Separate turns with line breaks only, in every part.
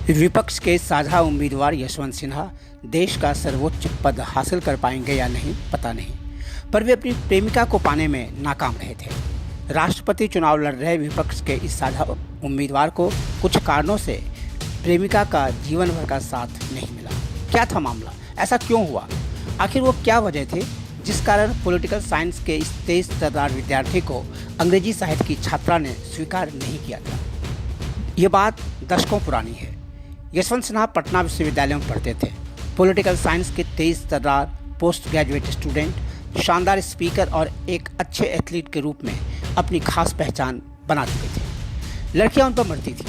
विपक्ष के साझा उम्मीदवार यशवंत सिन्हा देश का सर्वोच्च पद हासिल कर पाएंगे या नहीं पता नहीं, पर वे अपनी प्रेमिका को पाने में नाकाम रहे थे। राष्ट्रपति चुनाव लड़ रहे विपक्ष के इस साझा उम्मीदवार को कुछ कारणों से प्रेमिका का जीवन भर का साथ नहीं मिला। क्या था मामला? ऐसा क्यों हुआ? आखिर वो क्या वजह थी जिस कारण पॉलिटिकल साइंस के इस तेज तर्रार विद्यार्थी को अंग्रेजी साहित्य की छात्रा ने स्वीकार नहीं किया था? ये बात दशकों पुरानी है। यशवंत सिन्हा पटना विश्वविद्यालय में पढ़ते थे। पॉलिटिकल साइंस के तेज तर्रार पोस्ट ग्रेजुएट स्टूडेंट, शानदार स्पीकर और एक अच्छे एथलीट के रूप में अपनी खास पहचान बना चुके थे। लड़कियां उन पर मरती थी,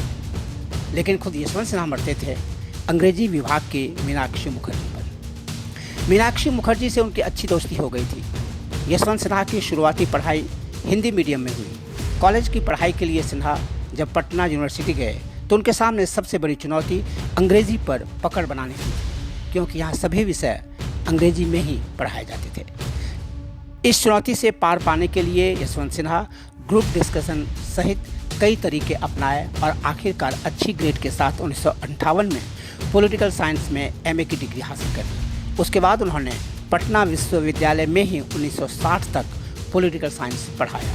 लेकिन खुद यशवंत सिन्हा मरते थे अंग्रेजी विभाग की मीनाक्षी मुखर्जी पर। मीनाक्षी मुखर्जी से उनकी अच्छी दोस्ती हो गई थी। यशवंत सिन्हा की शुरुआती पढ़ाई हिंदी मीडियम में हुई। कॉलेज की पढ़ाई के लिए सिन्हा जब पटना यूनिवर्सिटी गए तो उनके सामने सबसे बड़ी चुनौती अंग्रेजी पर पकड़ बनाने की थी, क्योंकि यहाँ सभी विषय अंग्रेजी में ही पढ़ाए जाते थे। इस चुनौती से पार पाने के लिए यशवंत सिन्हा ग्रुप डिस्कशन सहित कई तरीके अपनाए और आखिरकार अच्छी ग्रेड के साथ 1958 में पॉलिटिकल साइंस में एमए की डिग्री हासिल कर ली। उसके बाद उन्होंने पटना विश्वविद्यालय में ही 1960 तक पॉलिटिकल साइंस पढ़ाया,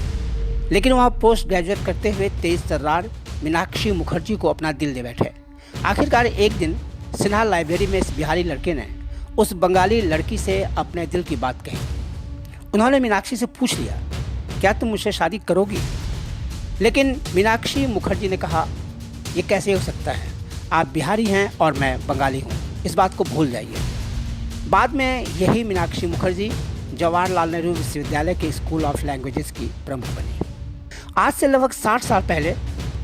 लेकिन वहाँ पोस्ट ग्रेजुएट करते हुए तेज तर्रार मीनाक्षी मुखर्जी को अपना दिल दे बैठे। आखिरकार एक दिन सिन्हा लाइब्रेरी में इस बिहारी लड़के ने उस बंगाली लड़की से अपने दिल की बात कही। उन्होंने मीनाक्षी से पूछ लिया, क्या तुम मुझसे शादी करोगी? लेकिन मीनाक्षी मुखर्जी ने कहा, ये कैसे हो सकता है? आप बिहारी हैं और मैं बंगाली हूँ, इस बात को भूल जाइए। बाद में यही मीनाक्षी मुखर्जी जवाहरलाल नेहरू विश्वविद्यालय के स्कूल ऑफ लैंग्वेजेस की प्रमुख बनी। आज से लगभग 60 साल पहले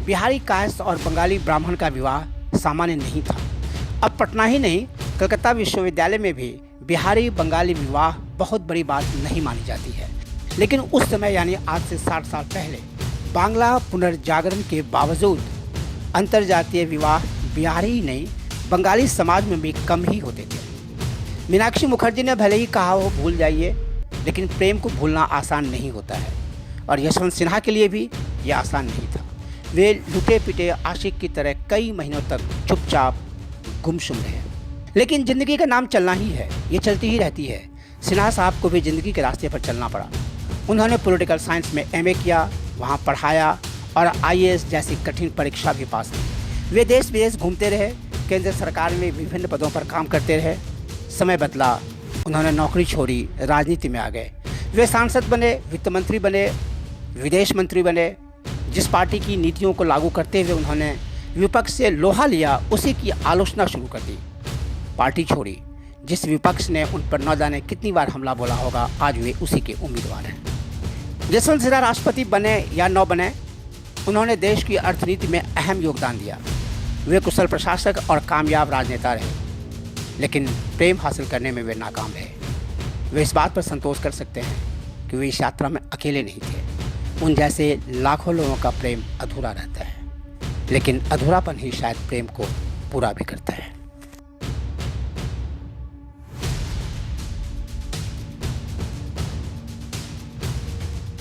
बिहारी कायस्थ और बंगाली ब्राह्मण का विवाह सामान्य नहीं था। अब पटना ही नहीं, कलकत्ता विश्वविद्यालय में भी बिहारी बंगाली विवाह बहुत बड़ी बात नहीं मानी जाती है। लेकिन उस समय यानी आज से 60 साल पहले बांग्ला पुनर्जागरण के बावजूद अंतर्जातीय विवाह बिहारी ही नहीं बंगाली समाज में भी कम ही होते थे। मीनाक्षी मुखर्जी ने भले ही कहा हो भूल जाइए, लेकिन प्रेम को भूलना आसान नहीं होता है, और यशवंत सिन्हा के लिए भी ये आसान नहीं था। वे लुटे पिटे आशिक की तरह कई महीनों तक चुपचाप गुमसुम रहे। लेकिन ज़िंदगी का नाम चलना ही है, ये चलती ही रहती है। सिन्हा साहब को भी ज़िंदगी के रास्ते पर चलना पड़ा। उन्होंने पॉलिटिकल साइंस में एमए किया, वहाँ पढ़ाया और आईएएस जैसी कठिन परीक्षा भी पास की। वे देश विदेश घूमते रहे, केंद्र सरकार में विभिन्न पदों पर काम करते रहे। समय बदला, उन्होंने नौकरी छोड़ी, राजनीति में आ गए। वे सांसद बने, वित्त मंत्री बने, विदेश मंत्री बने। जिस पार्टी की नीतियों को लागू करते हुए उन्होंने विपक्ष से लोहा लिया, उसी की आलोचना शुरू कर दी। पार्टी छोड़ी, जिस विपक्ष ने उन पर न जाने कितनी बार हमला बोला होगा, आज वे उसी के उम्मीदवार हैं। यशवंत सिन्हा राष्ट्रपति बने या न बने, उन्होंने देश की अर्थनीति में अहम योगदान दिया। वे कुशल प्रशासक और कामयाब राजनेता रहे, लेकिन प्रेम हासिल करने में वे नाकाम रहे। वे इस बात पर संतोष कर सकते हैं कि वे इस यात्रा में अकेले नहीं थे। उन जैसे लाखों लोगों का प्रेम अधूरा रहता है, लेकिन अधूरापन ही शायद प्रेम को पूरा भी करता है।